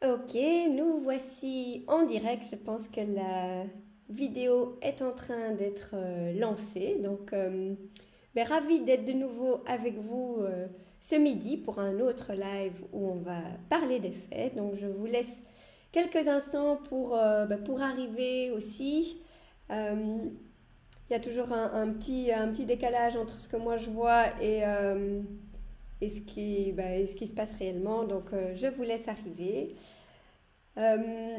Ok, nous voici en direct. Je pense que la vidéo est en train d'être lancée. Donc, ravie d'être de nouveau avec vous ce midi pour un autre live où on va parler des fêtes. Donc, je vous laisse quelques instants pour arriver aussi. Euh, Il y a toujours un petit décalage entre ce que moi je vois et ce qui se passe réellement. Donc, je vous laisse arriver. Euh,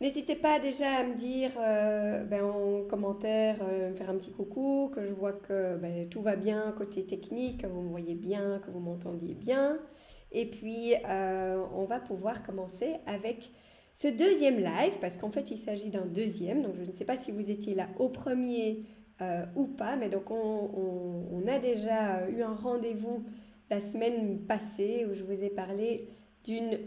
N'hésitez pas déjà à me dire en commentaire, me faire un petit coucou, que je vois que tout va bien côté technique, que vous me voyez bien, que vous m'entendiez bien. Et puis, on va pouvoir commencer avec ce deuxième live, parce qu'en fait, il s'agit d'un deuxième. Donc, je ne sais pas si vous étiez là au premier ou pas, mais donc on a déjà eu un rendez-vous la semaine passée où je vous ai parlé d'une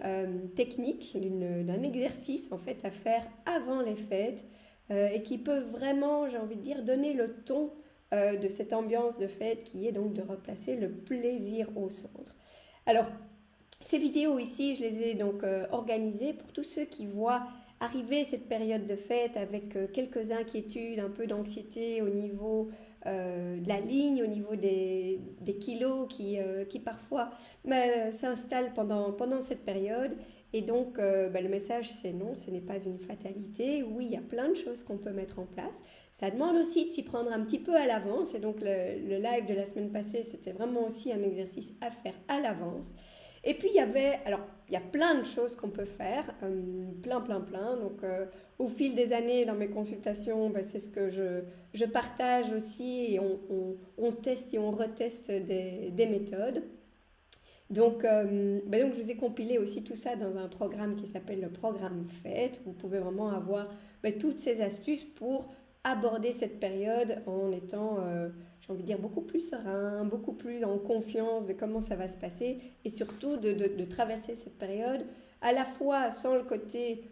technique, d'un exercice en fait à faire avant les fêtes et qui peut vraiment, j'ai envie de dire, donner le ton de cette ambiance de fête qui est donc de replacer le plaisir au centre. Alors, ces vidéos ici, je les ai donc organisées pour tous ceux qui voient arriver cette période de fête avec quelques inquiétudes, un peu d'anxiété au niveau de la ligne, au niveau des kilos qui parfois s'installent pendant cette période. Et donc, le message, c'est non, ce n'est pas une fatalité. Oui, il y a plein de choses qu'on peut mettre en place. Ça demande aussi de s'y prendre un petit peu à l'avance. Et donc, le live de la semaine passée, c'était vraiment aussi un exercice à faire à l'avance. Et puis il y a plein de choses qu'on peut faire, plein. Donc au fil des années dans mes consultations, c'est ce que je partage aussi et on teste et on reteste des méthodes. Donc je vous ai compilé aussi tout ça dans un programme qui s'appelle le programme Fête. Vous pouvez vraiment avoir toutes ces astuces pour aborder cette période en étant, j'ai envie de dire, beaucoup plus serein, beaucoup plus en confiance de comment ça va se passer et surtout de traverser cette période à la fois sans le côté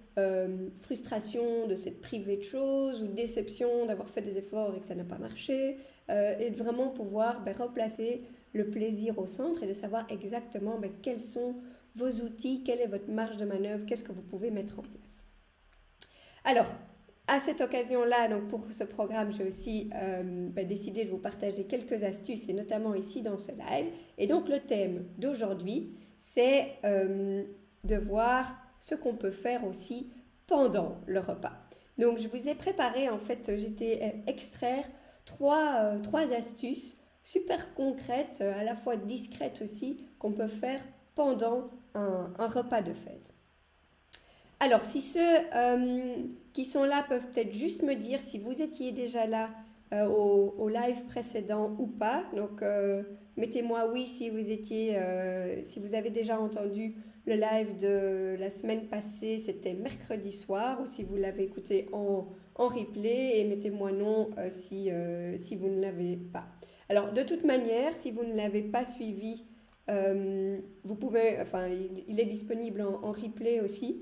frustration de s'être privé de choses ou déception d'avoir fait des efforts et que ça n'a pas marché et de vraiment pouvoir replacer le plaisir au centre et de savoir exactement quels sont vos outils, quelle est votre marge de manœuvre, qu'est-ce que vous pouvez mettre en place. Alors, à cette occasion-là, donc pour ce programme, j'ai aussi décidé de vous partager quelques astuces, et notamment ici dans ce live. Et donc le thème d'aujourd'hui, c'est de voir ce qu'on peut faire aussi pendant le repas. Donc je vous ai préparé, en fait, j'étais extraire trois astuces super concrètes, à la fois discrètes aussi, qu'on peut faire pendant un repas de fête. Alors, si ceux qui sont là peuvent peut-être juste me dire si vous étiez déjà là au live précédent ou pas. Donc, mettez-moi oui si vous étiez, si vous avez déjà entendu le live de la semaine passée, c'était mercredi soir, ou si vous l'avez écouté en replay, et mettez-moi non si vous ne l'avez pas. Alors, de toute manière, si vous ne l'avez pas suivi, vous pouvez, enfin, il est disponible en replay aussi.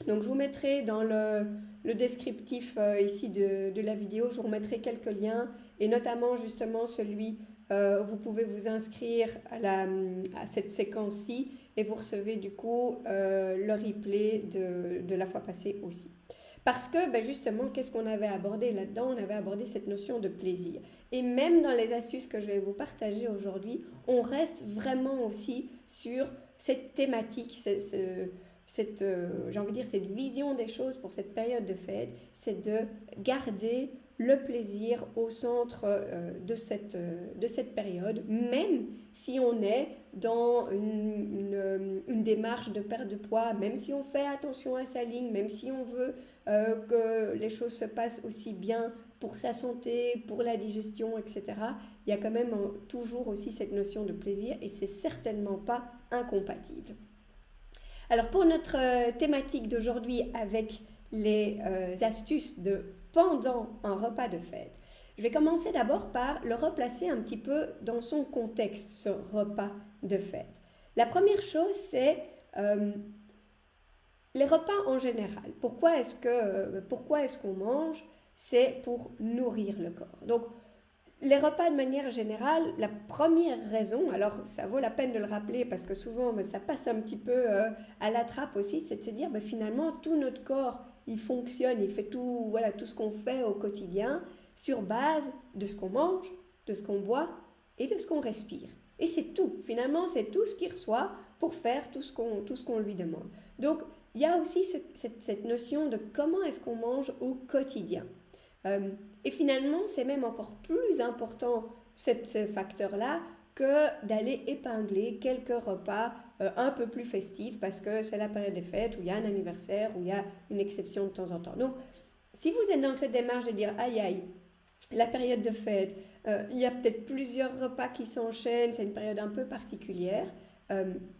Donc je vous mettrai dans le descriptif ici de la vidéo, je vous remettrai quelques liens et notamment justement celui où vous pouvez vous inscrire à cette séquence-ci et vous recevez du coup le replay de la fois passée aussi. Parce que justement, qu'est-ce qu'on avait abordé là-dedans? On avait abordé cette notion de plaisir. Et même dans les astuces que je vais vous partager aujourd'hui, on reste vraiment aussi sur cette thématique, j'ai envie de dire, cette vision des choses pour cette période de fête, c'est de garder le plaisir au centre de cette période, même si on est dans une démarche de perte de poids, même si on fait attention à sa ligne, même si on veut que les choses se passent aussi bien pour sa santé, pour la digestion, etc. Il y a quand même toujours aussi cette notion de plaisir et c'est certainement pas incompatible. Alors pour notre thématique d'aujourd'hui avec les astuces de pendant un repas de fête, je vais commencer d'abord par le replacer un petit peu dans son contexte, ce repas de fête. La première chose, c'est les repas en général. Pourquoi est-ce qu'on mange? C'est pour nourrir le corps. Donc les repas de manière générale, la première raison, alors ça vaut la peine de le rappeler parce que souvent ça passe un petit peu à la trappe aussi, c'est de se dire finalement tout notre corps il fonctionne, il fait tout, voilà, tout ce qu'on fait au quotidien sur base de ce qu'on mange, de ce qu'on boit et de ce qu'on respire. Et c'est tout, finalement c'est tout ce qu'il reçoit pour faire tout ce qu'on lui demande. Donc il y a aussi cette notion de comment est-ce qu'on mange au quotidien. Et finalement, c'est même encore plus important, ce facteur-là, que d'aller épingler quelques repas un peu plus festifs parce que c'est la période des fêtes, où il y a un anniversaire, où il y a une exception de temps en temps. Donc, si vous êtes dans cette démarche de dire aïe aïe, la période de fête, il y a peut-être plusieurs repas qui s'enchaînent, c'est une période un peu particulière.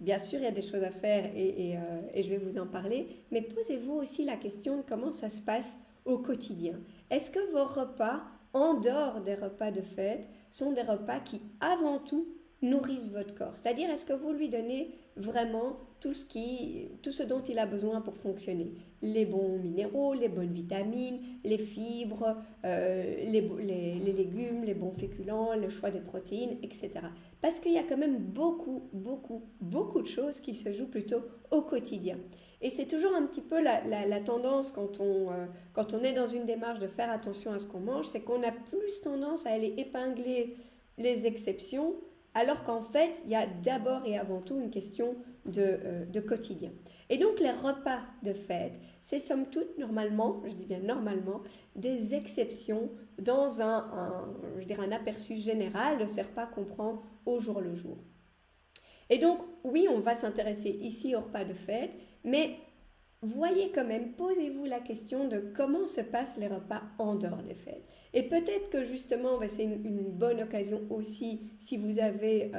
Bien sûr, il y a des choses à faire et je vais vous en parler, mais posez-vous aussi la question de comment ça se passe au quotidien. Est-ce que vos repas, en dehors des repas de fête, sont des repas qui, avant tout, nourrissent votre corps? C'est-à-dire, est-ce que vous lui donnez vraiment tout ce dont il a besoin pour fonctionner? Les bons minéraux, les bonnes vitamines, les fibres, les légumes, les bons féculents, le choix des protéines, etc. Parce qu'il y a quand même beaucoup, beaucoup, beaucoup de choses qui se jouent plutôt au quotidien. Et c'est toujours un petit peu la tendance quand on est dans une démarche de faire attention à ce qu'on mange, c'est qu'on a plus tendance à aller épingler les exceptions, alors qu'en fait, il y a d'abord et avant tout une question de quotidien. Et donc, les repas de fête, c'est somme toute, normalement, je dis bien normalement, des exceptions dans un aperçu général de ces repas qu'on prend au jour le jour. Et donc, oui, on va s'intéresser ici aux repas de fête, mais voyez quand même, posez-vous la question de comment se passent les repas en dehors des fêtes. Et peut-être que justement, c'est une bonne occasion aussi, si vous avez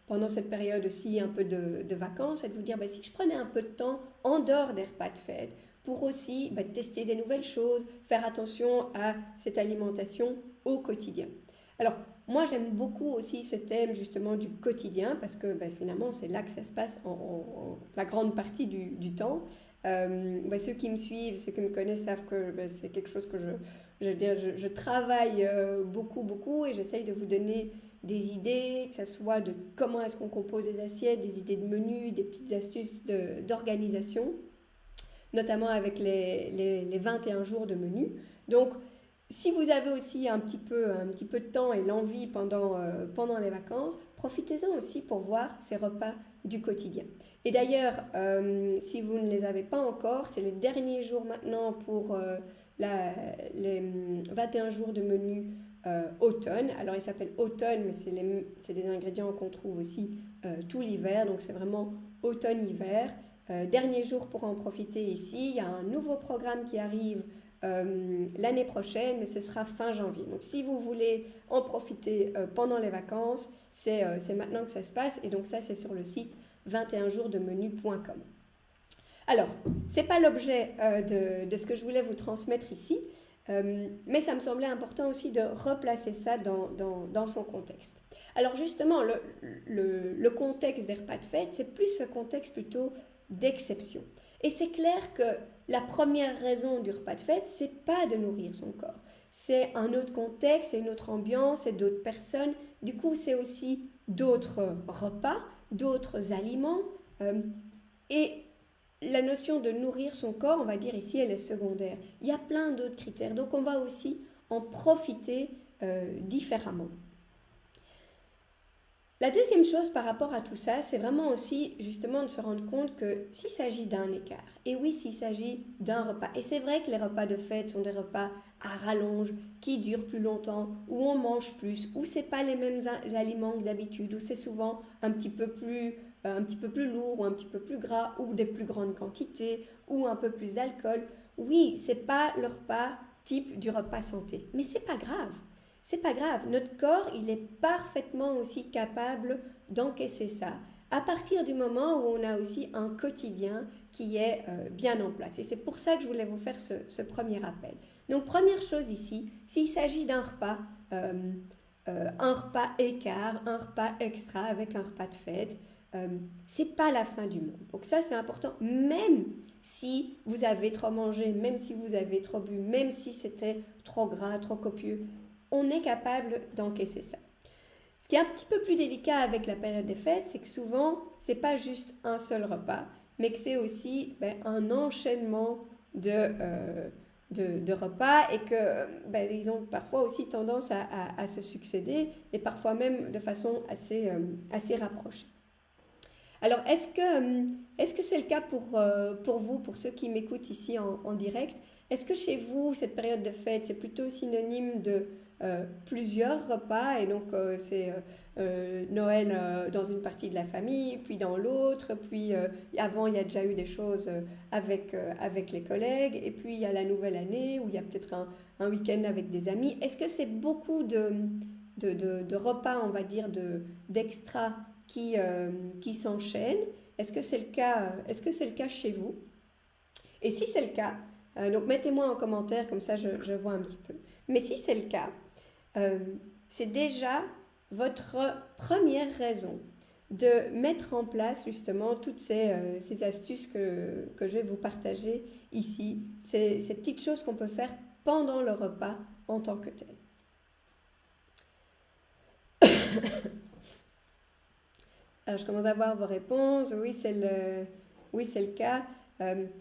pendant cette période aussi un peu de vacances, et de vous dire, si je prenais un peu de temps en dehors des repas de fête, pour aussi tester des nouvelles choses, faire attention à cette alimentation au quotidien. Alors, moi, j'aime beaucoup aussi ce thème justement du quotidien parce que finalement, c'est là que ça se passe en la grande partie du temps. Ceux qui me suivent, ceux qui me connaissent savent que c'est quelque chose que je travaille beaucoup, beaucoup et j'essaye de vous donner des idées, que ce soit de comment est-ce qu'on compose des assiettes, des idées de menus, des petites astuces d'organisation, notamment avec les 21 jours de menu. Donc, si vous avez aussi un petit peu de temps et l'envie pendant les vacances, profitez-en aussi pour voir ces repas du quotidien. Et d'ailleurs, si vous ne les avez pas encore, c'est les derniers jours maintenant pour les 21 jours de menu automne. Alors, il s'appelle automne, mais c'est des ingrédients qu'on trouve aussi tout l'hiver. Donc, c'est vraiment automne-hiver. Dernier jour pour en profiter ici. Il y a un nouveau programme qui arrive l'année prochaine, mais ce sera fin janvier. Donc si vous voulez en profiter pendant les vacances, c'est maintenant que ça se passe. Et donc ça, c'est sur le site 21jours-de-menu.com. Alors, ce n'est pas l'objet de ce que je voulais vous transmettre ici, mais ça me semblait important aussi de replacer ça dans son contexte. Alors justement, le contexte des repas de fête, c'est plus ce contexte plutôt d'exception. Et c'est clair que la première raison du repas de fête, c'est pas de nourrir son corps. C'est un autre contexte, c'est une autre ambiance, c'est d'autres personnes. Du coup, c'est aussi d'autres repas, d'autres aliments. Et la notion de nourrir son corps, on va dire ici, elle est secondaire. Il y a plein d'autres critères. Donc, on va aussi en profiter différemment. La deuxième chose par rapport à tout ça, c'est vraiment aussi justement de se rendre compte que s'il s'agit d'un écart, et oui, s'il s'agit d'un repas, et c'est vrai que les repas de fête sont des repas à rallonge, qui durent plus longtemps, où on mange plus, où c'est pas les mêmes aliments que d'habitude, où c'est souvent un petit peu plus lourd, ou un petit peu plus gras, ou des plus grandes quantités, ou un peu plus d'alcool. Oui, c'est pas le repas type du repas santé, mais c'est pas grave. C'est pas grave, notre corps, il est parfaitement aussi capable d'encaisser ça. À partir du moment où on a aussi un quotidien qui est bien en place. Et c'est pour ça que je voulais vous faire ce premier rappel. Donc, première chose ici, s'il s'agit d'un repas, un repas écart, un repas extra avec un repas de fête, c'est pas la fin du monde. Donc ça, c'est important, même si vous avez trop mangé, même si vous avez trop bu, même si c'était trop gras, trop copieux. on est capable d'encaisser ça. Ce qui est un petit peu plus délicat avec la période des fêtes, c'est que souvent, c'est pas juste un seul repas, mais que c'est aussi un enchaînement de repas et que ils ont parfois aussi tendance à se succéder et parfois même de façon assez rapprochée. Alors, est-ce que c'est le cas pour vous, pour ceux qui m'écoutent ici en direct? Est-ce que chez vous, cette période de fête, c'est plutôt synonyme de plusieurs repas et donc c'est Noël dans une partie de la famille, puis dans l'autre, puis avant il y a déjà eu des choses avec les collègues, et puis il y a la nouvelle année où il y a peut-être un week-end avec des amis. Est-ce que c'est beaucoup de repas, on va dire, d'extra qui s'enchaînent? Est-ce que c'est le cas chez vous? Et si c'est le cas, donc mettez-moi en commentaire, comme ça je vois un petit peu. Mais si c'est le cas, c'est déjà votre première raison de mettre en place justement toutes ces astuces que je vais vous partager ici, ces petites choses qu'on peut faire pendant le repas en tant que tel. Alors, je commence à voir vos réponses. Oui, c'est le cas.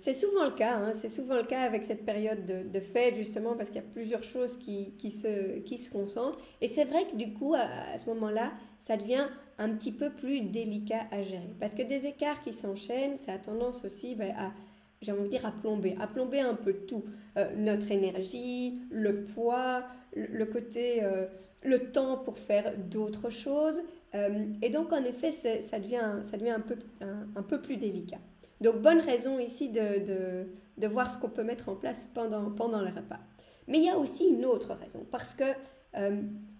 C'est souvent le cas, hein, c'est souvent le cas avec cette période de fête, justement, parce qu'il y a plusieurs choses qui se concentrent. Et c'est vrai que du coup, à ce moment-là, ça devient un petit peu plus délicat à gérer. Parce que des écarts qui s'enchaînent, ça a tendance aussi j'ai envie de dire, à plomber un peu tout. Notre énergie, le poids, le côté, le temps pour faire d'autres choses. Et donc, en effet, ça devient un peu plus délicat. Donc, bonne raison ici de voir ce qu'on peut mettre en place pendant le repas. Mais il y a aussi une autre raison, parce que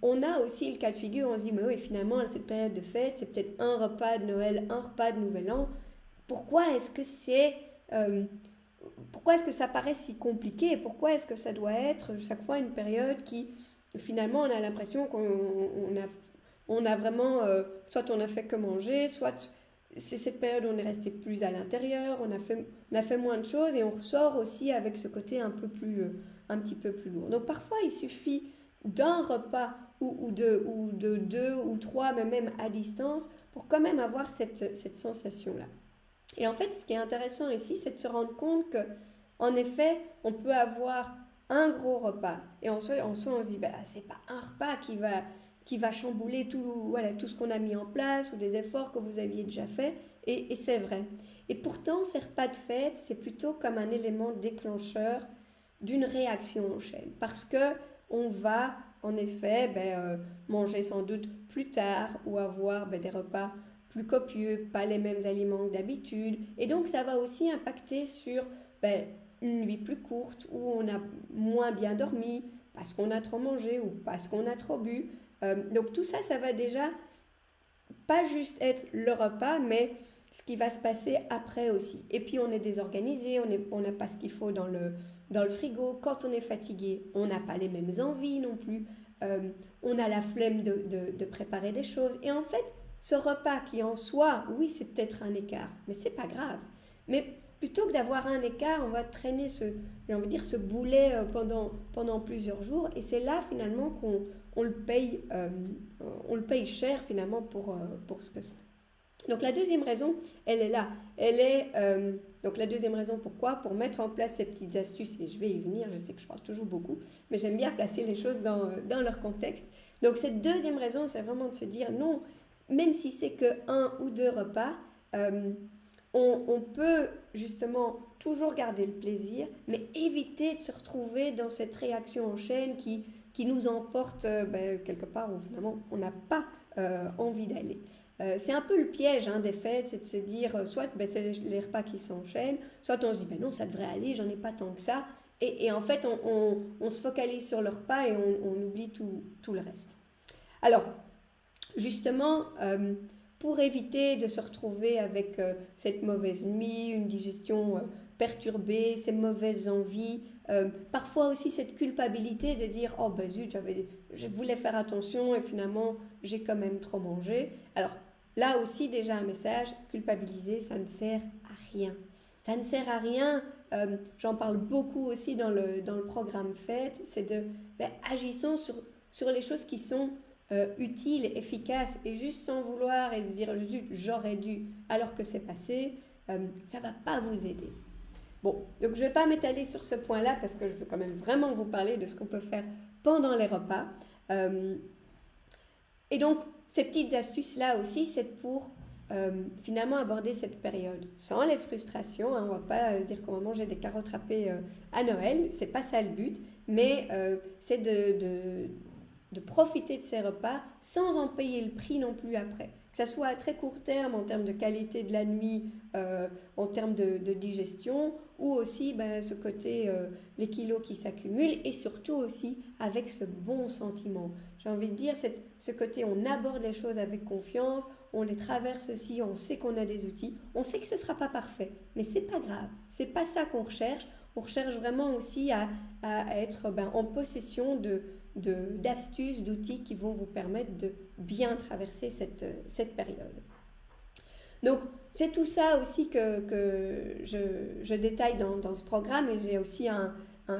on a aussi le cas de figure, on se dit, mais oui, finalement, cette période de fête, c'est peut-être un repas de Noël, un repas de Nouvel An. Pourquoi est-ce que ça paraît si compliqué? Pourquoi est-ce que ça doit être chaque fois une période qui, finalement, on a l'impression on a vraiment, soit on a fait que manger, soit c'est cette période où on est resté plus à l'intérieur, on a fait moins de choses et on ressort aussi avec ce côté un petit peu plus lourd. Donc parfois il suffit d'un repas ou de deux ou trois, mais même à distance, pour quand même avoir cette sensation-là. Et en fait, ce qui est intéressant ici, c'est de se rendre compte que, en effet, on peut avoir un gros repas et en soi on se dit, c'est pas un repas qui va chambouler tout ce qu'on a mis en place ou des efforts que vous aviez déjà fait. Et c'est vrai. Et pourtant, ces repas de fête, c'est plutôt comme un élément déclencheur d'une réaction en chaîne. Parce que on va, en effet, manger sans doute plus tard ou avoir des repas plus copieux, pas les mêmes aliments que d'habitude. Et donc, ça va aussi impacter sur une nuit plus courte où on a moins bien dormi parce qu'on a trop mangé ou parce qu'on a trop bu. Donc tout ça, ça va déjà pas juste être le repas, mais ce qui va se passer après aussi. Et puis on est désorganisé, on n'a pas ce qu'il faut dans le frigo. Quand on est fatigué, on n'a pas les mêmes envies non plus. On a la flemme de préparer des choses. Et en fait, ce repas qui en soi, oui, c'est peut-être un écart, mais c'est pas grave. Mais plutôt que d'avoir un écart, on va traîner ce boulet pendant plusieurs jours. Et c'est là finalement qu'on le paye cher finalement pour ce que c'est. Donc la deuxième raison, elle est là. Donc la deuxième raison, pourquoi? Pour mettre en place ces petites astuces, et je vais y venir, je sais que je parle toujours beaucoup, mais j'aime bien placer les choses dans leur contexte. Donc cette deuxième raison, c'est vraiment de se dire non, même si c'est que un ou deux repas, on peut justement toujours garder le plaisir, mais éviter de se retrouver dans cette réaction en chaîne qui nous emporte quelque part où finalement on n'a pas envie d'aller. C'est un peu le piège des fêtes, c'est de se dire soit c'est les repas qui s'enchaînent, soit on se dit non, ça devrait aller, j'en ai pas tant que ça, et en fait on se focalise sur le repas et on oublie tout le reste. Alors justement, pour éviter de se retrouver avec cette mauvaise nuit, une digestion perturbée, ces mauvaises envies, parfois aussi cette culpabilité de dire oh zut, je voulais faire attention et finalement j'ai quand même trop mangé. Alors là aussi déjà un message, culpabiliser, ça ne sert à rien. Ça ne sert à rien, j'en parle beaucoup aussi dans le programme Fête, c'est agissons sur les choses qui sont utiles, efficaces, et juste sans vouloir et se dire juste j'aurais dû alors que c'est passé, ça ne va pas vous aider. Bon, donc je ne vais pas m'étaler sur ce point-là parce que je veux quand même vraiment vous parler de ce qu'on peut faire pendant les repas. Et donc, ces petites astuces-là aussi, c'est pour finalement aborder cette période sans les frustrations. Hein, on ne va pas dire qu'on va manger des carottes râpées à Noël, c'est pas ça le but, mais c'est de profiter de ces repas sans en payer le prix non plus après. Que ça soit à très court terme en termes de qualité de la nuit, en termes de digestion, ou aussi ce côté, les kilos qui s'accumulent, et surtout aussi avec ce bon sentiment. J'ai envie de dire, ce côté, on aborde les choses avec confiance, on les traverse aussi, on sait qu'on a des outils, on sait que ce ne sera pas parfait, mais c'est pas grave, c'est pas ça qu'on recherche. On recherche vraiment aussi à être en possession d'astuces, d'outils qui vont vous permettre de bien traverser cette période. Donc, c'est tout ça aussi que je détaille dans ce programme, et j'ai aussi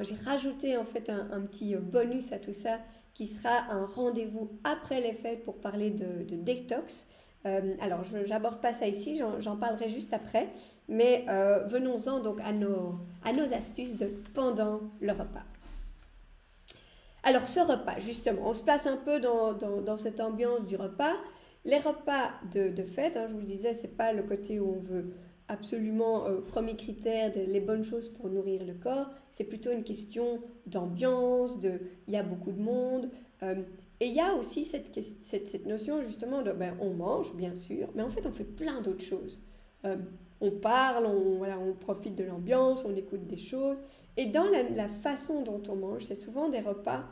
j'ai rajouté en fait un petit bonus à tout ça qui sera un rendez-vous après les fêtes pour parler de détox. Alors, je n'aborde pas ça ici, j'en parlerai juste après, mais venons-en donc à nos astuces pendant le repas. Alors, ce repas, justement, on se place un peu dans cette ambiance du repas. Les repas de fête, hein, je vous le disais, ce n'est pas le côté où on veut absolument, premier critère, les bonnes choses pour nourrir le corps. C'est plutôt une question d'ambiance, il y a beaucoup de monde. Et il y a aussi cette notion justement de, on mange bien sûr, mais en fait on fait plein d'autres choses. On parle, on profite de l'ambiance, on écoute des choses. Et dans la façon dont on mange, c'est souvent des repas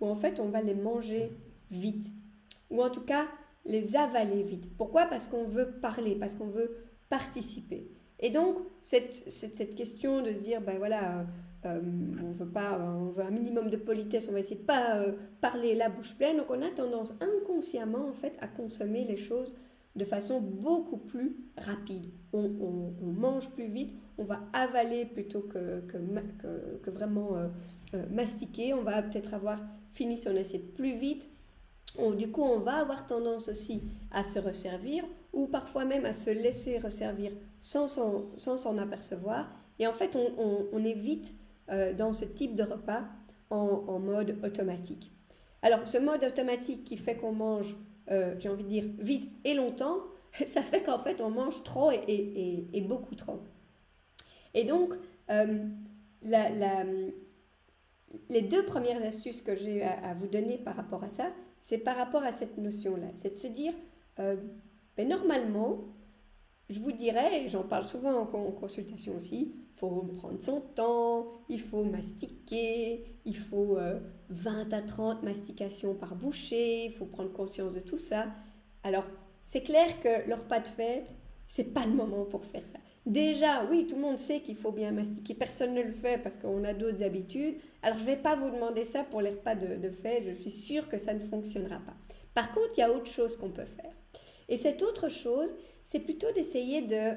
où en fait on va les manger vite. Ou en tout cas, les avaler vite. Pourquoi ? Parce qu'on veut parler, parce qu'on veut participer. Et donc, cette question de se dire, on veut un minimum de politesse, on va essayer de pas parler la bouche pleine. Donc, on a tendance inconsciemment, en fait, à consommer les choses de façon beaucoup plus rapide. On mange plus vite, on va avaler plutôt que vraiment mastiquer. On va peut-être avoir fini son assiette plus vite. Du coup, on va avoir tendance aussi à se resservir ou parfois même à se laisser resservir sans s'en apercevoir. Et en fait, on est vite dans ce type de repas en mode automatique. Alors, ce mode automatique qui fait qu'on mange, j'ai envie de dire, vite et longtemps, ça fait qu'en fait, on mange trop et beaucoup trop. Et donc, les deux premières astuces que j'ai à vous donner par rapport à ça, c'est par rapport à cette notion-là. C'est de se dire, normalement, je vous dirais, et j'en parle souvent en consultation aussi, il faut prendre son temps, il faut mastiquer, il faut 20 à 30 mastications par bouchée, il faut prendre conscience de tout ça. Alors, c'est clair que le repas de fête, c'est pas le moment pour faire ça. Déjà, oui, tout le monde sait qu'il faut bien mastiquer. Personne ne le fait parce qu'on a d'autres habitudes. Alors, je ne vais pas vous demander ça pour les repas de fête. Je suis sûre que ça ne fonctionnera pas. Par contre, il y a autre chose qu'on peut faire. Et cette autre chose, c'est plutôt d'essayer de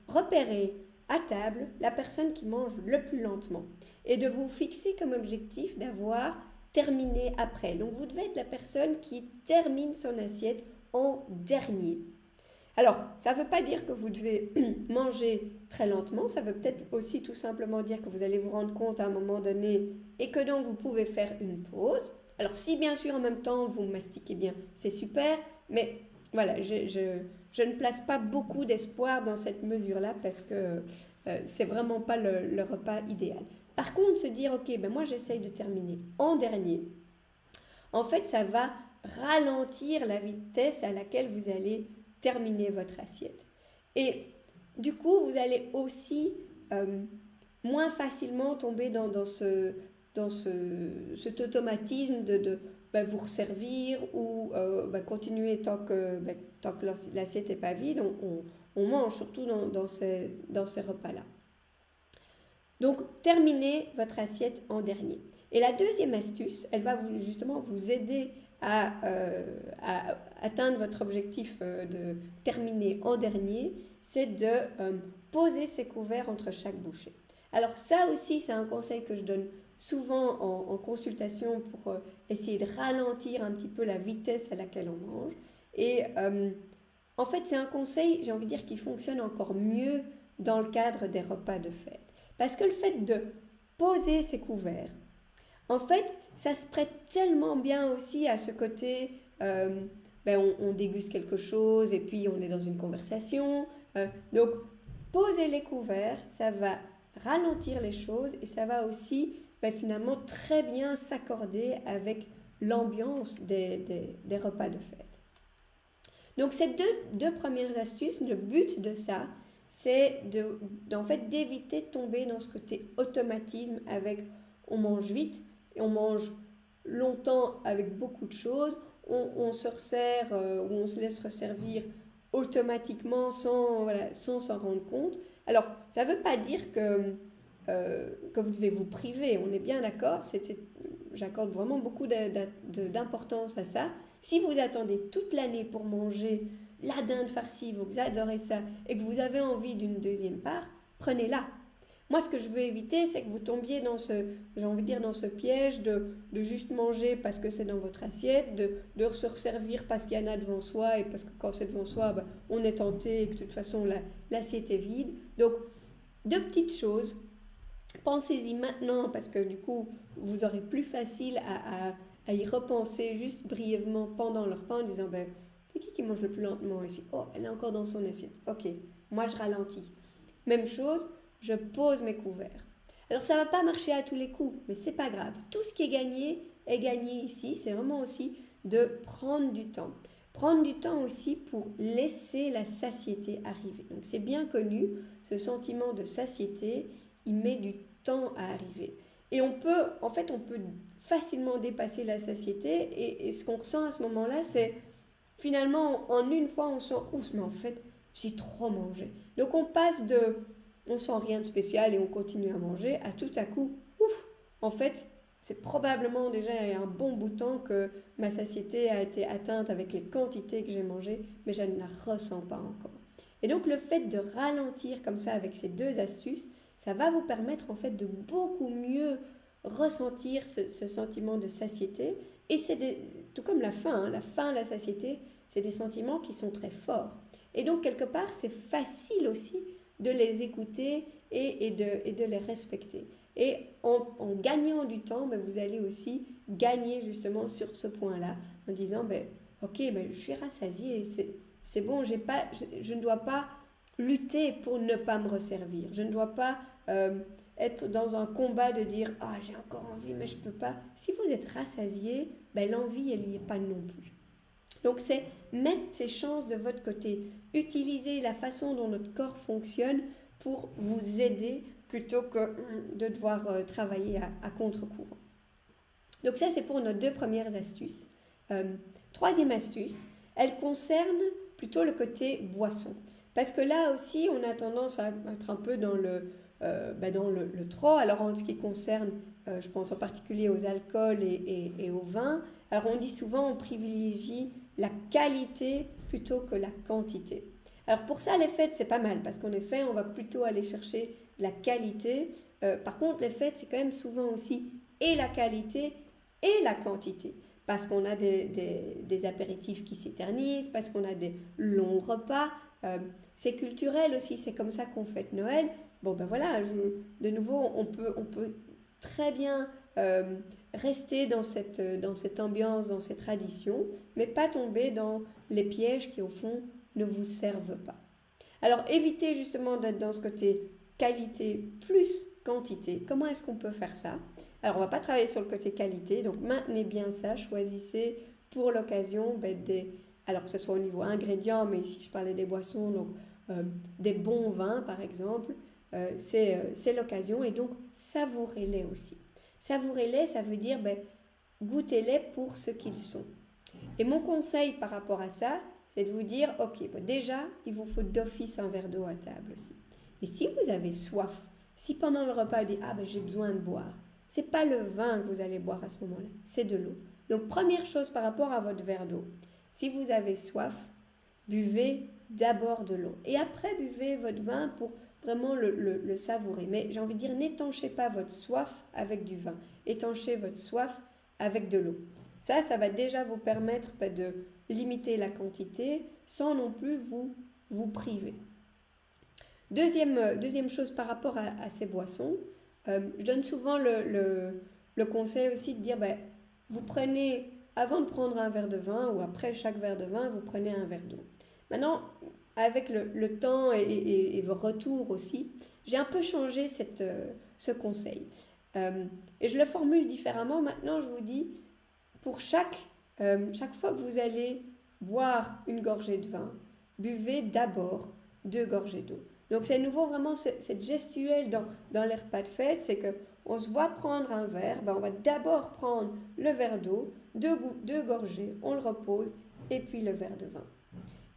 repérer à table la personne qui mange le plus lentement et de vous fixer comme objectif d'avoir terminé après. Donc, vous devez être la personne qui termine son assiette en dernier. Alors, ça ne veut pas dire que vous devez manger très lentement, ça veut peut-être aussi tout simplement dire que vous allez vous rendre compte à un moment donné et que donc vous pouvez faire une pause. Alors, si bien sûr en même temps vous mastiquez bien, c'est super, mais voilà, je ne place pas beaucoup d'espoir dans cette mesure-là parce que c'est vraiment pas le repas idéal. Par contre, se dire, ok, moi j'essaye de terminer en dernier, en fait, ça va ralentir la vitesse à laquelle vous allez terminer votre assiette. Et du coup, vous allez aussi moins facilement tomber dans cet automatisme de vous resservir ou continuer tant que l'assiette n'est pas vide. On mange surtout dans ces repas-là. Donc, terminez votre assiette en dernier. Et la deuxième astuce, elle va justement vous aider à atteindre votre objectif de terminer en dernier, c'est de poser ses couverts entre chaque bouchée. Alors ça aussi, c'est un conseil que je donne souvent en consultation pour essayer de ralentir un petit peu la vitesse à laquelle on mange. Et en fait, c'est un conseil, j'ai envie de dire, qui fonctionne encore mieux dans le cadre des repas de fête. Parce que le fait de poser ses couverts, en fait, ça se prête tellement bien aussi à ce côté, on déguste quelque chose et puis on est dans une conversation. Donc, poser les couverts, ça va ralentir les choses et ça va aussi finalement très bien s'accorder avec l'ambiance des repas de fête. Donc ces deux premières astuces, le but de ça, c'est en fait d'éviter de tomber dans ce côté automatisme avec on mange vite et on mange longtemps avec beaucoup de choses, on se resserre ou on se laisse resservir automatiquement sans s'en rendre compte. Alors, ça ne veut pas dire que vous devez vous priver, on est bien d'accord, j'accorde vraiment beaucoup d'importance à ça. Si vous attendez toute l'année pour manger la dinde farcie, vous adorez ça, et que vous avez envie d'une deuxième part, prenez-la. Moi, ce que je veux éviter, c'est que vous tombiez dans ce piège de juste manger parce que c'est dans votre assiette, de se resservir parce qu'il y en a devant soi, et parce que quand c'est devant soi, on est tenté et que de toute façon, l'assiette est vide. Donc, deux petites choses. Pensez-y maintenant parce que du coup, vous aurez plus facile à y repenser juste brièvement pendant le repas en disant c'est qui mange le plus lentement ici? Oh, elle est encore dans son assiette. Ok, moi je ralentis. Même chose, je pose mes couverts. Alors ça ne va pas marcher à tous les coups, mais c'est pas grave. Tout ce qui est gagné ici. C'est vraiment aussi de prendre du temps. Prendre du temps aussi pour laisser la satiété arriver. Donc c'est bien connu, ce sentiment de satiété, il met du temps à arriver. Et on peut facilement dépasser la satiété et ce qu'on ressent à ce moment-là, c'est finalement en une fois on sent ouf, mais en fait j'ai trop mangé. Donc on passe on sent rien de spécial et on continue à manger à tout à coup ouf, en fait c'est probablement déjà un bon bout de temps que ma satiété a été atteinte avec les quantités que j'ai mangées, mais je ne la ressens pas encore. Et donc le fait de ralentir comme ça avec ces deux astuces, ça va vous permettre en fait de beaucoup mieux ressentir ce sentiment de satiété. Et tout comme la faim, la satiété, c'est des sentiments qui sont très forts. Et donc quelque part, c'est facile aussi de les écouter et de les respecter. Et en gagnant du temps, vous allez aussi gagner justement sur ce point-là, en disant, ok, je suis rassasiée, c'est bon, je ne dois pas lutter pour ne pas me resservir. Je ne dois pas être dans un combat de dire « Ah, j'ai encore envie, mais je ne peux pas ». Si vous êtes rassasié, l'envie, elle n'y est pas non plus. Donc, c'est mettre ces chances de votre côté. Utiliser la façon dont notre corps fonctionne pour vous aider plutôt que de devoir travailler à contre-courant. Donc ça, c'est pour nos deux premières astuces. Troisième astuce, elle concerne plutôt le côté boisson. Parce que là aussi, on a tendance à être un peu dans le trop. Alors en ce qui concerne, je pense en particulier aux alcools et au vin, alors on dit souvent on privilégie la qualité plutôt que la quantité. Alors pour ça, les fêtes, c'est pas mal, parce qu'en effet, on va plutôt aller chercher la qualité. Par contre, les fêtes, c'est quand même souvent aussi et la qualité et la quantité. Parce qu'on a des apéritifs qui s'éternisent, parce qu'on a des longs repas. C'est culturel aussi, c'est comme ça qu'on fête Noël. Bon, de nouveau, on peut très bien rester dans cette ambiance, dans ces traditions, mais pas tomber dans les pièges qui, au fond, ne vous servent pas. Alors, évitez justement d'être dans ce côté qualité plus quantité. Comment est-ce qu'on peut faire ça? Alors, on ne va pas travailler sur le côté qualité, donc maintenez bien ça, choisissez pour l'occasion alors que ce soit au niveau ingrédients, mais ici je parlais des boissons, donc des bons vins par exemple, c'est l'occasion et donc savourez-les aussi. Savourez-les, ça veut dire goûtez-les pour ce qu'ils sont. Et mon conseil par rapport à ça, c'est de vous dire, ok, déjà, il vous faut d'office un verre d'eau à table aussi. Et si vous avez soif, si pendant le repas vous dites, j'ai besoin de boire, c'est pas le vin que vous allez boire à ce moment-là, c'est de l'eau. Donc première chose par rapport à votre verre d'eau, si vous avez soif, buvez d'abord de l'eau. Et après, buvez votre vin pour vraiment le savourer. Mais j'ai envie de dire, n'étanchez pas votre soif avec du vin. Étanchez votre soif avec de l'eau. Ça va déjà vous permettre de limiter la quantité sans non plus vous priver. Deuxième chose par rapport à ces boissons, je donne souvent le conseil aussi de dire, vous prenez, avant de prendre un verre de vin ou après chaque verre de vin, vous prenez un verre d'eau. Maintenant, avec le temps et vos retours aussi, j'ai un peu changé ce conseil. Et je le formule différemment. Maintenant, je vous dis, pour chaque fois que vous allez boire une gorgée de vin, buvez d'abord 2 gorgées d'eau. Donc c'est à nouveau vraiment cette gestuelle dans les repas de fête, c'est qu'on se voit prendre un verre, on va d'abord prendre le verre d'eau, 2 gorgées, on le repose, et puis le verre de vin.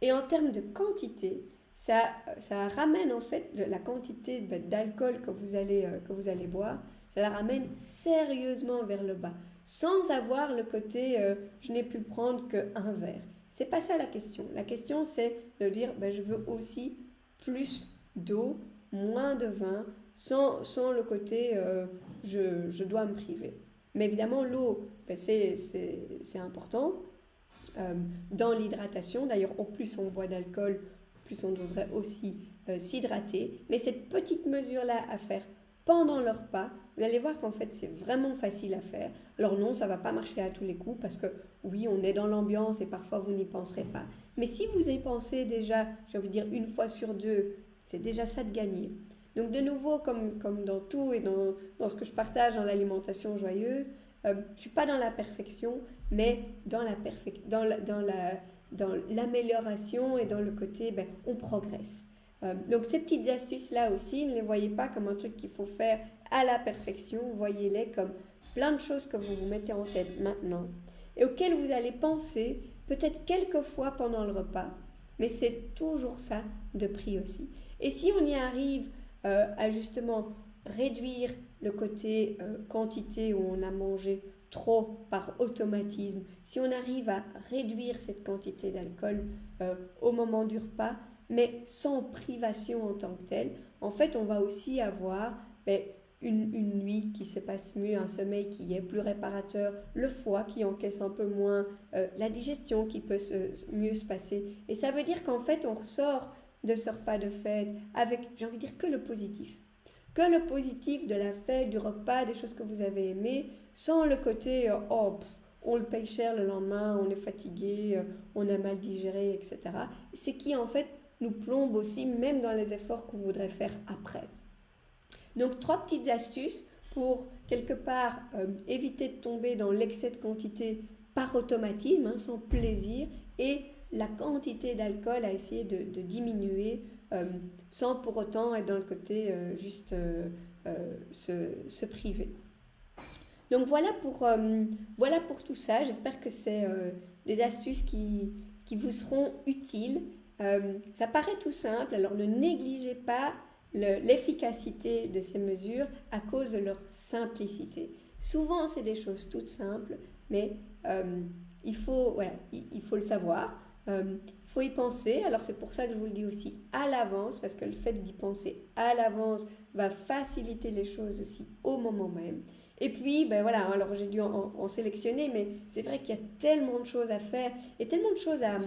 Et en termes de quantité, ça ramène en fait la quantité d'alcool que vous allez boire, ça la ramène sérieusement vers le bas, sans avoir le côté je n'ai pu prendre qu'un verre. C'est pas ça la question. La question c'est de dire je veux aussi plus d'eau, moins de vin, sans le côté je dois me priver. Mais évidemment l'eau, c'est important. Dans l'hydratation, d'ailleurs au plus on boit d'alcool, plus on devrait aussi s'hydrater. Mais cette petite mesure-là à faire pendant le repas, vous allez voir qu'en fait c'est vraiment facile à faire. Alors non, ça ne va pas marcher à tous les coups parce que oui, on est dans l'ambiance et parfois vous n'y penserez pas. Mais si vous y pensez déjà, j'ai envie de dire 1 fois sur 2, c'est déjà ça de gagner. Donc de nouveau, comme dans tout et dans ce que je partage dans l'alimentation joyeuse, je ne suis pas dans la perfection, mais dans l'amélioration et dans le côté, on progresse. Donc ces petites astuces-là aussi, ne les voyez pas comme un truc qu'il faut faire à la perfection, voyez-les comme plein de choses que vous vous mettez en tête maintenant et auxquelles vous allez penser peut-être quelques fois pendant le repas, mais c'est toujours ça de prix aussi. Et si on y arrive à justement réduire le côté quantité où on a mangé trop par automatisme, si on arrive à réduire cette quantité d'alcool au moment du repas, mais sans privation en tant que telle, en fait on va aussi avoir une nuit qui se passe mieux, un sommeil qui est plus réparateur, le foie qui encaisse un peu moins, la digestion qui peut mieux se passer. Et ça veut dire qu'en fait on ressort de ce repas de fête avec, j'ai envie de dire, que le positif. Que le positif de la fête, du repas, des choses que vous avez aimées, sans le côté on le paye cher le lendemain, on est fatigué, on a mal digéré, etc. C'est qui en fait nous plombe aussi, même dans les efforts qu'on voudrait faire après. Donc 3 petites astuces pour quelque part éviter de tomber dans l'excès de quantité par automatisme, sans plaisir, et la quantité d'alcool à essayer de diminuer sans pour autant être dans le côté juste se priver. Donc voilà pour tout ça. J'espère que c'est des astuces qui vous seront utiles. Ça paraît tout simple, alors ne négligez pas l'efficacité de ces mesures à cause de leur simplicité. Souvent, c'est des choses toutes simples, mais il faut le savoir. Il faut y penser, alors c'est pour ça que je vous le dis aussi à l'avance, parce que le fait d'y penser à l'avance va faciliter les choses aussi au moment même. Et puis, alors j'ai dû en sélectionner, mais c'est vrai qu'il y a tellement de choses à faire et tellement de choses à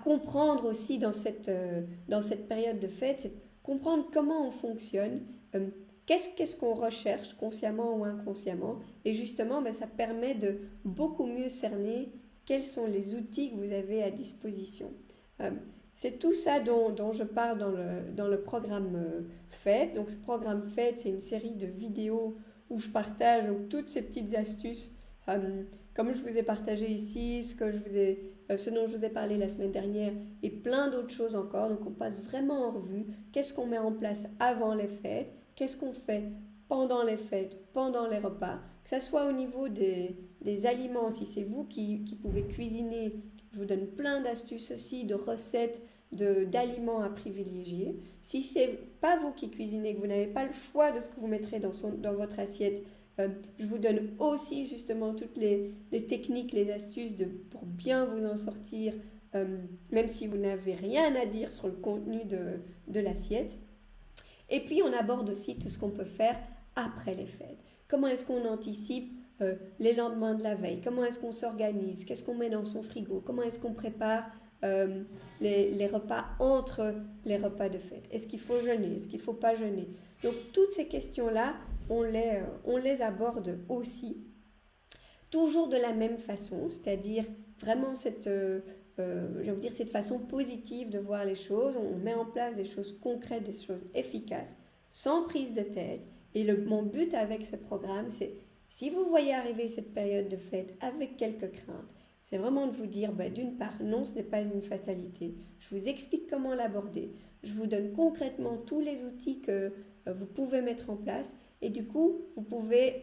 comprendre aussi dans cette période de fête, c'est comprendre comment on fonctionne, qu'est-ce qu'on recherche consciemment ou inconsciemment, et justement ça permet de beaucoup mieux cerner quels sont les outils que vous avez à disposition. C'est tout ça dont je parle dans le programme Fête. Donc ce programme Fête, c'est une série de vidéos où je partage toutes ces petites astuces, comme je vous ai partagé ici, ce dont je vous ai parlé la semaine dernière, et plein d'autres choses encore. Donc on passe vraiment en revue qu'est-ce qu'on met en place avant les fêtes, qu'est-ce qu'on fait pendant les fêtes, pendant les repas, que ce soit au niveau des aliments, si c'est vous qui pouvez cuisiner, je vous donne plein d'astuces aussi, de recettes, d'aliments à privilégier. Si ce n'est pas vous qui cuisinez, que vous n'avez pas le choix de ce que vous mettrez dans votre assiette, je vous donne aussi justement toutes les techniques, les astuces pour bien vous en sortir même si vous n'avez rien à dire sur le contenu de l'assiette. Et puis on aborde aussi tout ce qu'on peut faire après les fêtes. Comment est-ce qu'on anticipe les lendemains de la veille? Comment est-ce qu'on s'organise? Qu'est-ce qu'on met dans son frigo? Comment est-ce qu'on prépare les repas entre les repas de fête? Est-ce qu'il faut jeûner? Est-ce qu'il ne faut pas jeûner? Donc toutes ces questions-là, on les aborde aussi, toujours de la même façon, c'est-à-dire vraiment cette façon positive de voir les choses. On met en place des choses concrètes, des choses efficaces, sans prise de tête. Et mon but avec ce programme, c'est, si vous voyez arriver cette période de fête avec quelques craintes, c'est vraiment de vous dire, d'une part, non, ce n'est pas une fatalité. Je vous explique comment l'aborder. Je vous donne concrètement tous les outils que vous pouvez mettre en place. Et du coup, vous pouvez,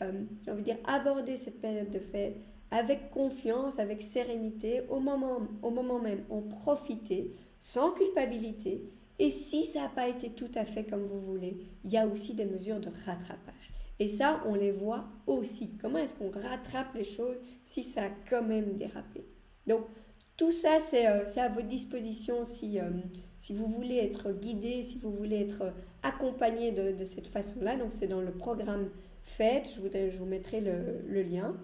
aborder cette période de fête avec confiance, avec sérénité, au moment même, en profiter, sans culpabilité. Et si ça n'a pas été tout à fait comme vous voulez, il y a aussi des mesures de rattrapage. Et ça, on les voit aussi. Comment est-ce qu'on rattrape les choses si ça a quand même dérapé? Donc, tout ça, c'est à votre disposition si vous voulez être guidé, si vous voulez être accompagné de cette façon-là. Donc, c'est dans le programme Fête. Je vous mettrai le lien.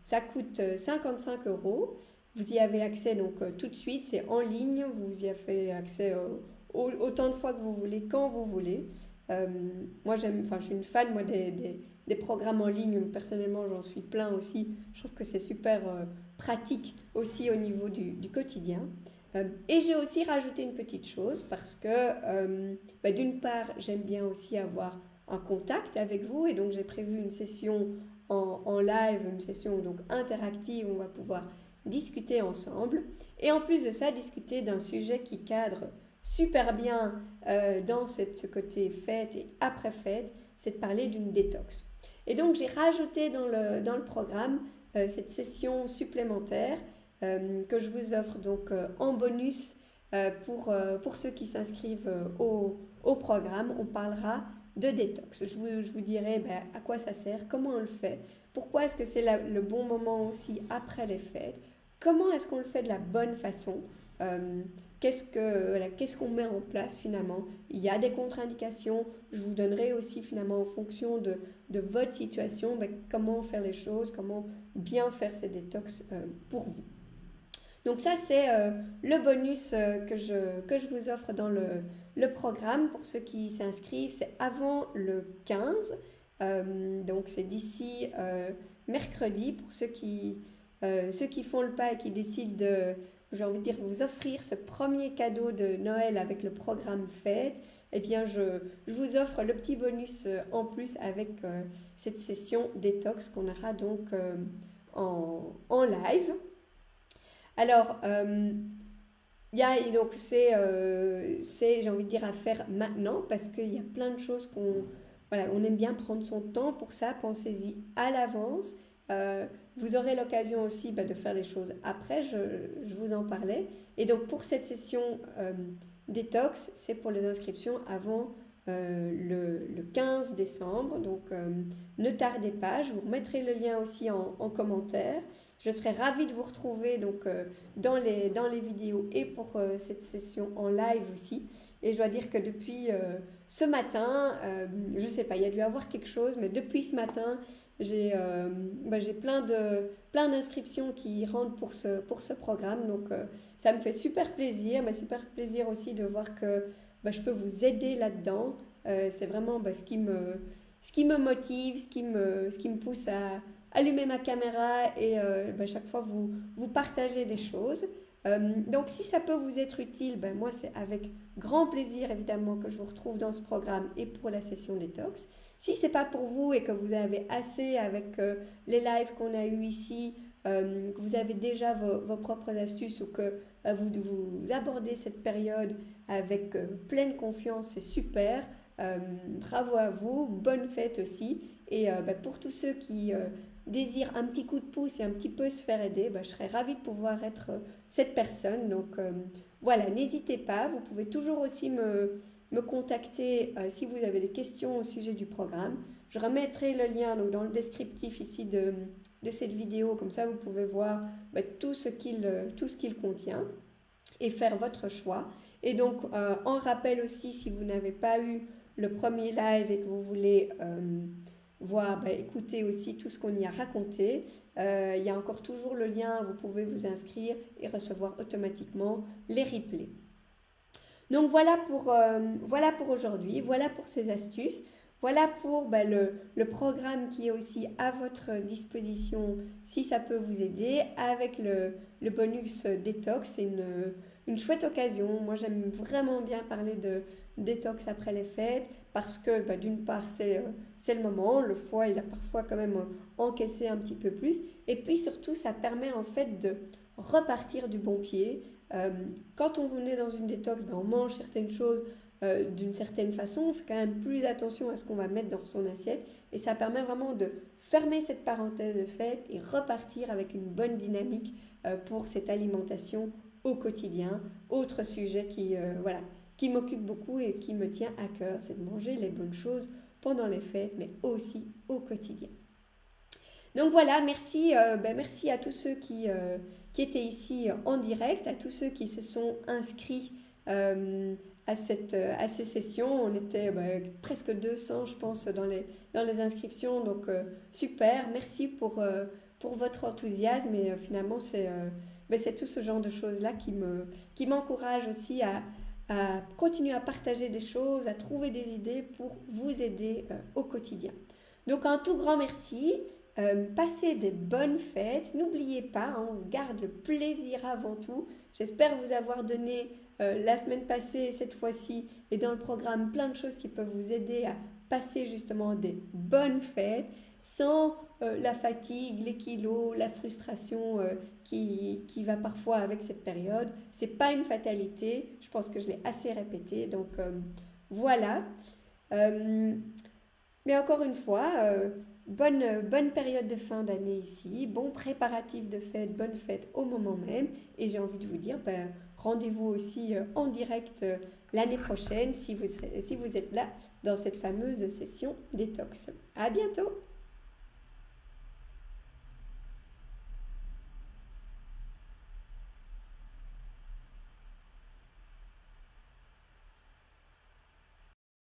Ça coûte 55 €. Vous y avez accès donc tout de suite, c'est en ligne, vous y avez accès autant de fois que vous voulez, quand vous voulez. Moi je suis une fan des programmes en ligne, personnellement j'en suis plein aussi. Je trouve que c'est super pratique aussi au niveau du quotidien. Et j'ai aussi rajouté une petite chose parce que d'une part j'aime bien aussi avoir un contact avec vous, et donc j'ai prévu une session en live, une session donc interactive où on va pouvoir discuter ensemble, et en plus de ça discuter d'un sujet qui cadre super bien dans ce côté fête et après fête, c'est de parler d'une détox. Et donc j'ai rajouté dans le programme cette session supplémentaire que je vous offre donc en bonus pour ceux qui s'inscrivent au programme. On parlera de détox. Je vous dirai à quoi ça sert, comment on le fait, pourquoi est-ce que c'est le bon moment aussi après les fêtes, comment est-ce qu'on le fait de la bonne façon, qu'est-ce qu'on met en place finalement. Il y a des contre-indications, je vous donnerai aussi finalement en fonction de votre situation comment faire les choses, comment bien faire ces détox pour vous. Donc ça, c'est le bonus que je vous offre dans le programme pour ceux qui s'inscrivent. C'est avant le 15, donc c'est d'ici mercredi pour ceux qui font le pas et qui décident de, vous offrir ce premier cadeau de Noël avec le programme Fête. Eh bien, je vous offre le petit bonus en plus avec cette session détox qu'on aura donc en live. Alors, donc c'est à faire maintenant parce qu'il y a plein de choses on aime bien prendre son temps pour ça. Pensez-y à l'avance. Vous aurez l'occasion aussi de faire les choses après, je vous en parlais. Et donc pour cette session détox, c'est pour les inscriptions avant le 15 décembre. Donc ne tardez pas, je vous remettrai le lien aussi en commentaire. Je serai ravie de vous retrouver donc, dans les vidéos et pour cette session en live aussi. Et je dois dire que depuis ce matin, je ne sais pas, il y a dû y avoir quelque chose, mais depuis ce matin, j'ai plein d'inscriptions qui rentrent pour ce programme. Donc ça me fait super plaisir, mais super plaisir aussi de voir que je peux vous aider là-dedans. C'est vraiment ce qui me motive, ce qui me pousse à allumer ma caméra et chaque fois vous partagez des choses. Donc si ça peut vous être utile, moi c'est avec grand plaisir évidemment que je vous retrouve dans ce programme et pour la session détox. Si ce n'est pas pour vous et que vous avez assez avec les lives qu'on a eu ici, que vous avez déjà vos propres astuces ou que vous abordez cette période avec pleine confiance, c'est super. Bravo à vous, bonne fête aussi. Et pour tous ceux qui désirent un petit coup de pouce et un petit peu se faire aider, je serais ravie de pouvoir être cette personne. Donc voilà, n'hésitez pas, vous pouvez toujours aussi me contacter si vous avez des questions au sujet du programme. Je remettrai le lien donc, dans le descriptif ici de de cette vidéo, comme ça vous pouvez voir tout ce qu'il contient et faire votre choix. Et donc, en rappel aussi, si vous n'avez pas eu le premier live et que vous voulez écouter aussi tout ce qu'on y a raconté, il y a encore toujours le lien, vous pouvez vous inscrire et recevoir automatiquement les replays. Donc voilà pour aujourd'hui, voilà pour ces astuces. Voilà pour le programme qui est aussi à votre disposition si ça peut vous aider avec le bonus détox. C'est une chouette occasion. Moi, j'aime vraiment bien parler de détox après les fêtes parce que d'une part, c'est le moment. Le foie, il a parfois quand même encaissé un petit peu plus. Et puis surtout, ça permet en fait de repartir du bon pied. Quand on est dans une détox, on mange certaines choses d'une certaine façon, on fait quand même plus attention à ce qu'on va mettre dans son assiette et ça permet vraiment de fermer cette parenthèse de fête et repartir avec une bonne dynamique pour cette alimentation au quotidien. Autre sujet qui m'occupe beaucoup et qui me tient à cœur, c'est de manger les bonnes choses pendant les fêtes mais aussi au quotidien. Donc voilà, merci à tous ceux qui étaient ici en direct, à tous ceux qui se sont inscrits à ces sessions. On était presque 200, je pense, dans les inscriptions. Donc, super. Merci pour votre enthousiasme. Et finalement, c'est tout ce genre de choses-là qui m'encourage aussi à continuer à partager des choses, à trouver des idées pour vous aider au quotidien. Donc, un tout grand merci. Passez des bonnes fêtes. N'oubliez pas, on garde le plaisir avant tout. J'espère vous avoir donné la semaine passée, cette fois-ci, et dans le programme, plein de choses qui peuvent vous aider à passer justement des bonnes fêtes sans la fatigue, les kilos, la frustration qui va parfois avec cette période. C'est pas une fatalité, je pense que je l'ai assez répété, donc voilà. Mais encore une fois, bonne période de fin d'année ici, bon préparatif de fête, bonne fête au moment même, et j'ai envie de vous dire, rendez-vous aussi en direct l'année prochaine si vous êtes là dans cette fameuse session détox. À bientôt!